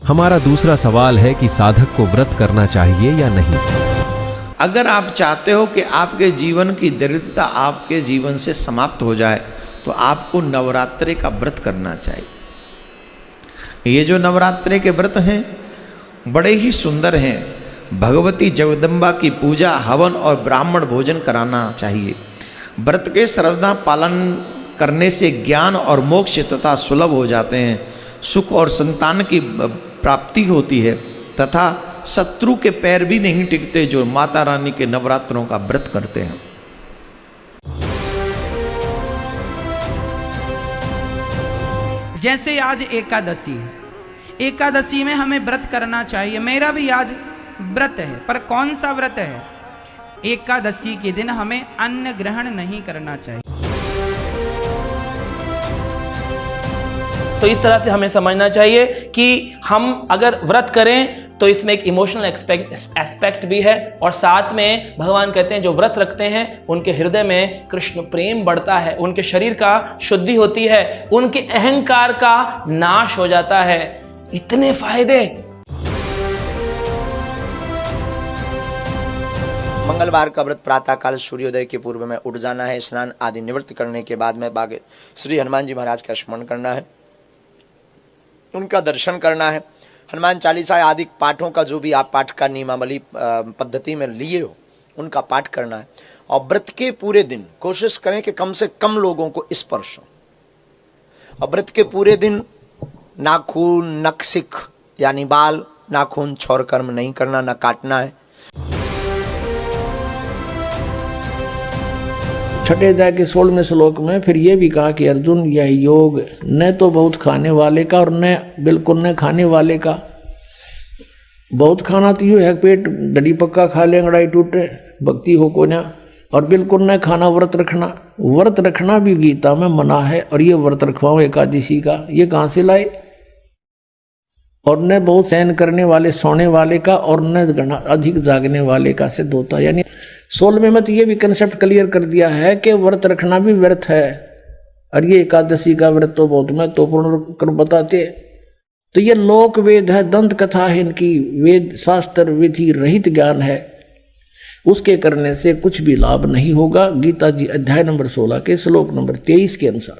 हमारा दूसरा सवाल है कि साधक को व्रत करना चाहिए या नहीं। अगर आप चाहते हो कि आपके जीवन की दरिद्रता आपके जीवन से समाप्त हो जाए तो आपको नवरात्रि का व्रत करना चाहिए। ये जो नवरात्रि के व्रत हैं बड़े ही सुंदर हैं। भगवती जगदम्बा की पूजा, हवन और ब्राह्मण भोजन कराना चाहिए। व्रत के सर्वदा पालन करने से ज्ञान और मोक्ष तथा सुलभ हो जाते हैं। सुख और संतान की प्राप्ति होती है तथा शत्रु के पैर भी नहीं टिकते जो माता रानी के नवरात्रों का व्रत करते हैं। जैसे आज एकादशी है, एकादशी में हमें व्रत करना चाहिए। मेरा भी आज व्रत है, पर कौन सा व्रत है? एकादशी के दिन हमें अन्न ग्रहण नहीं करना चाहिए। तो इस तरह से हमें समझना चाहिए कि हम अगर व्रत करें तो इसमें एक इमोशनल एस्पेक्ट भी है, और साथ में भगवान कहते हैं जो व्रत रखते हैं उनके हृदय में कृष्ण प्रेम बढ़ता है, उनके शरीर का शुद्धि होती है, उनके अहंकार का नाश हो जाता है। इतने फायदे। मंगलवार का व्रत प्रातःकाल सूर्योदय के पूर्व में उठ जाना है। स्नान आदि निवृत्त करने के बाद में बागे श्री हनुमान जी महाराज का स्मरण करना है, उनका दर्शन करना है। हनुमान चालीसा आदि पाठों का जो भी आप पाठ का नियमावली पद्धति में लिए हो उनका पाठ करना है। और व्रत के पूरे दिन कोशिश करें कि कम से कम लोगों को स्पर्श हो। और व्रत के पूरे दिन नाखून, नखशिख यानी बाल, नाखून छौर कर्म नहीं करना, न काटना है। छठे अध्याय के 16वें श्लोक में फिर ये भी कहा कि अर्जुन यह योग न तो बहुत खाने वाले का और न बिल्कुल न खाने वाले का। बहुत खाना तो यूँ है पेट डडी पक्का खा ले अंगड़ाई टूटे, भक्ति हो को ना। और बिल्कुल न खाना, व्रत रखना। व्रत रखना भी गीता में मना है, और ये व्रत रखवाओ एकादशी का, ये कहाँ से लाए? और न बहुत सहन करने वाले, सोने वाले का, और न अधिक जागने वाले का सिद्ध होता। यानी 16वें में तो ये भी कंसेप्ट क्लियर कर दिया है कि व्रत रखना भी व्यर्थ है, और ये एकादशी का व्रत तो बहुत महत्वपूर्ण कर बताते। तो ये लोक वेद है, दंत कथा है, इनकी वेद शास्त्र विधि रहित ज्ञान है। उसके करने से कुछ भी लाभ नहीं होगा। गीता जी अध्याय नंबर 16 के श्लोक नंबर 23 के अनुसार।